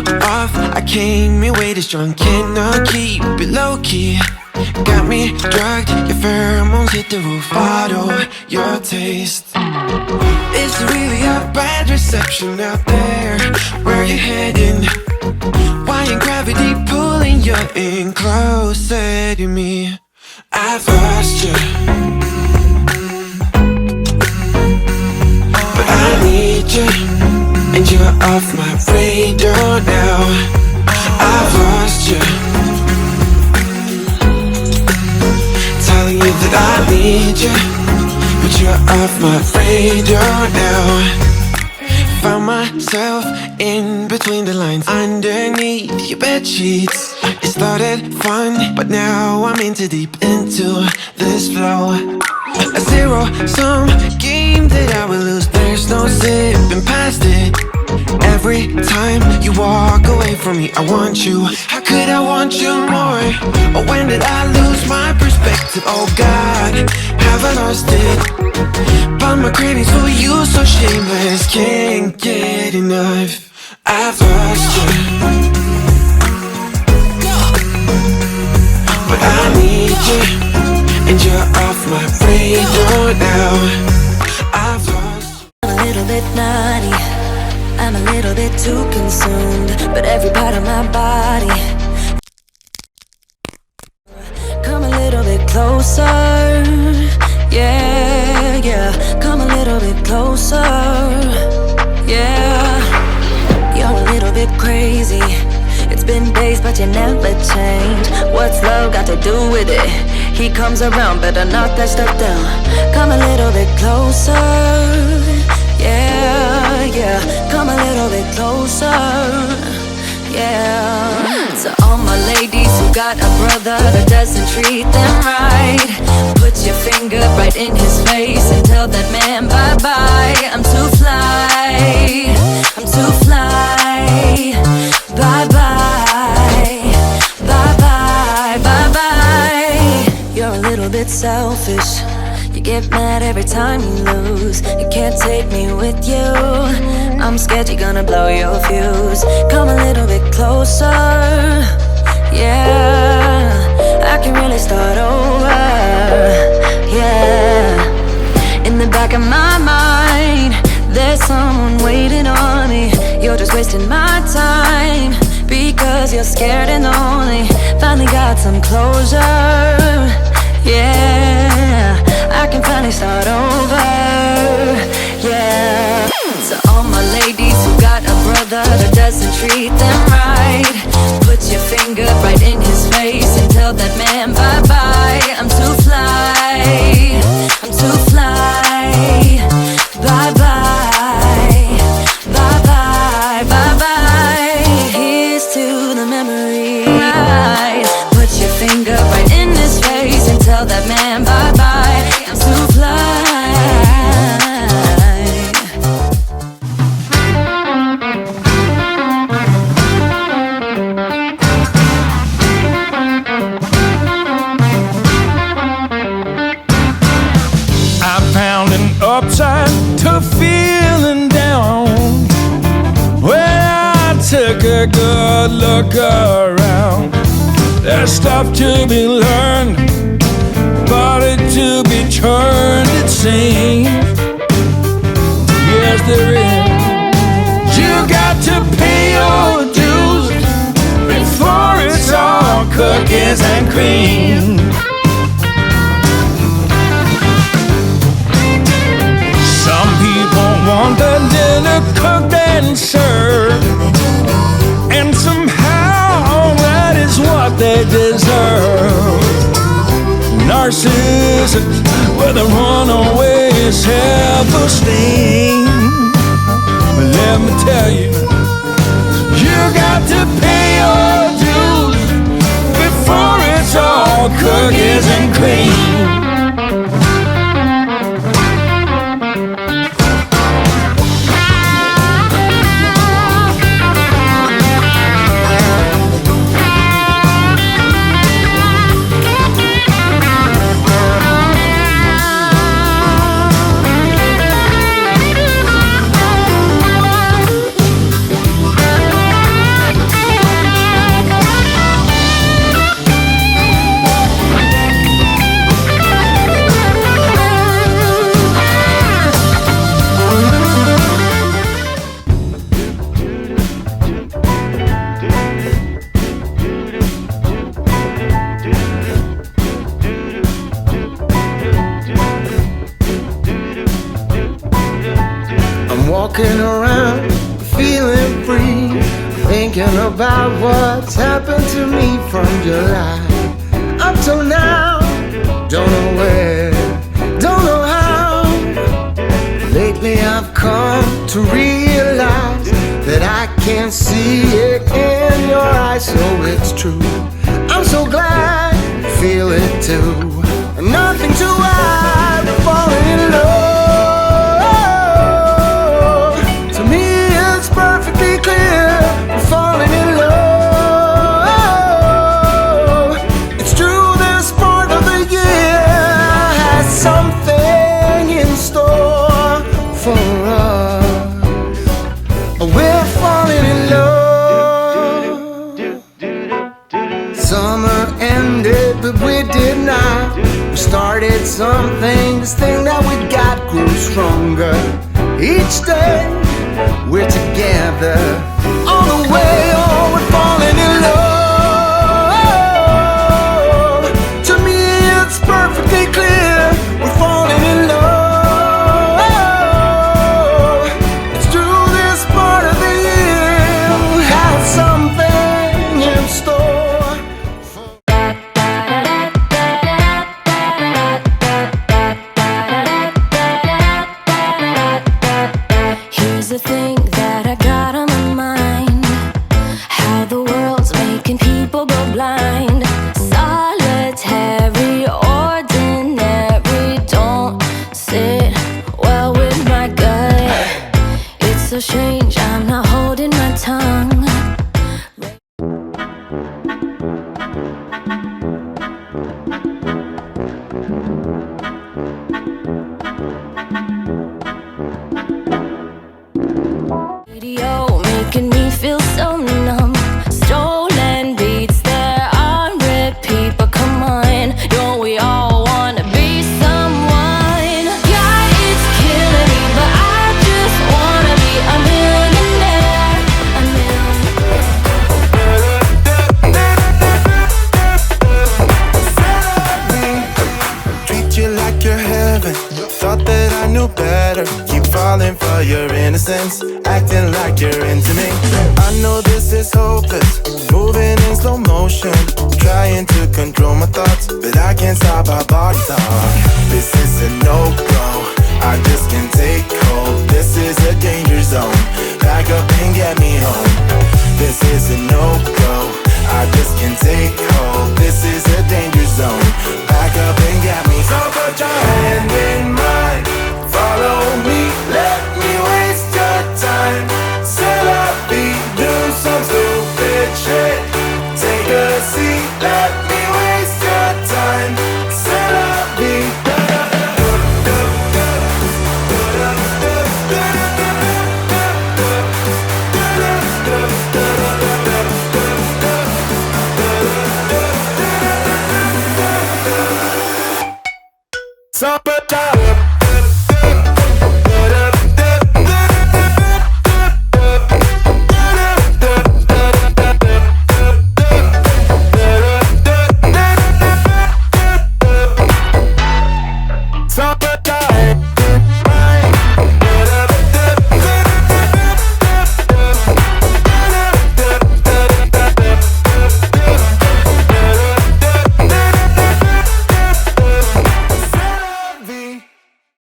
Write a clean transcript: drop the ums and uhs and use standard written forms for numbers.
you off. I came in way too strong, cannot keep it low key. Got me drugged, your pheromones hit the roof. Bottle your taste. It's really a bad reception out there. Where you heading? Why ain't gravity pulling you in closer to me? I've lost you, but I need you, and you're off my radar now. I've lost you, telling you that I need you, but you're off my radar now. Found myself in between the lines, underneath your bed sheets. It started fun, but now I'm in too deep into this flow. A zero-sum game that I will lose. There's no zipping past it. Every time you walk away from me, I want you. How could I want you more? Or when did I lose my perspective? Oh God, have I lost it? But my cravings for you so shameless, can't get enough. I've lost you, but I need you, and you're off my radar now. I've lost you. I'm a little bit naughty, I'm a little bit too consumed, but every part of my body. Come a little bit closer, yeah, yeah. Come a little bit closer, yeah. You're a little bit crazy. It's been days, but you never change. What's love got to do with it? He comes around, better knock that stuff down. Come a little bit closer, yeah, yeah. Come a little bit closer, yeah. So all my ladies who got a brother that doesn't treat them right, put your finger right in his face and tell that man bye-bye. I'm too fly, I'm too fly. Bye-bye, bye-bye, bye-bye. You're a little bit selfish. You get mad every time you lose. You can't take me with you. I'm scared you're gonna blow your fuse. Come a little bit closer, yeah. I can really start over, yeah. In the back of my mind, there's someone waiting on me. You're just wasting my time because you're scared and lonely. Finally got some closure, yeah. I can finally start over, yeah. So all my ladies who got a brother that doesn't treat them right, put your finger right in his face and tell that man bye-bye. I'm too fly, I'm too fly. Bye-bye, bye-bye, bye-bye. Here's to the memory. Put your finger right in his face and tell that man bye-bye. I'm too fly. I found an upside to feeling down when I took a good look around. There's stuff to be learned, body to be turned, it seems. Yes, there is. You got to pay your dues before it's all cookies and cream. Some people want the dinner cooked and served, and somehow that is what they deserve. Narcissists with a runaway self-esteem. But let me tell you, you got to pay your dues before it's all cookies and cream. walking around feeling free, thinking about what's happened to me from July up till now. Don't know where, don't know how. Lately I've come to realize that I can't see it in your eyes, so it's true. I'm so glad you feel it too. Nothing to hide, we're falling in love. To me it's perfectly clear, we're falling in love. It's true, this part of the year has something in store for us. We're falling in love. Summer ended, but we did not. We started something, this thing that we got grew stronger. Each day we're together, all the way on, we're falling in love. To me it's perfectly clear, we're falling in love. It's true, this part of the year has something in store. Here's the thing that I got on my mind: how the world's making people go blind. Solitary, ordinary, don't sit well with my gut. It's so strange, I'm not holding my tongue. Radio making me feel so numb. Stolen beats, they're on repeat. But come on, don't we all wanna be someone? Yeah, it's killing me, but I just wanna be a millionaire. A Treat you like you're heaven. Thought that I knew better. Keep falling for your innocence, acting like you're into me. I know this is hopeless, moving in slow motion, trying to control my thoughts, but I can't stop our body talk. This is a no-go, I just can't take hold. This is a danger zone, back up and get me home. This is a no-go, I just can't take hold. This is a danger zone, back up and get me home. So put your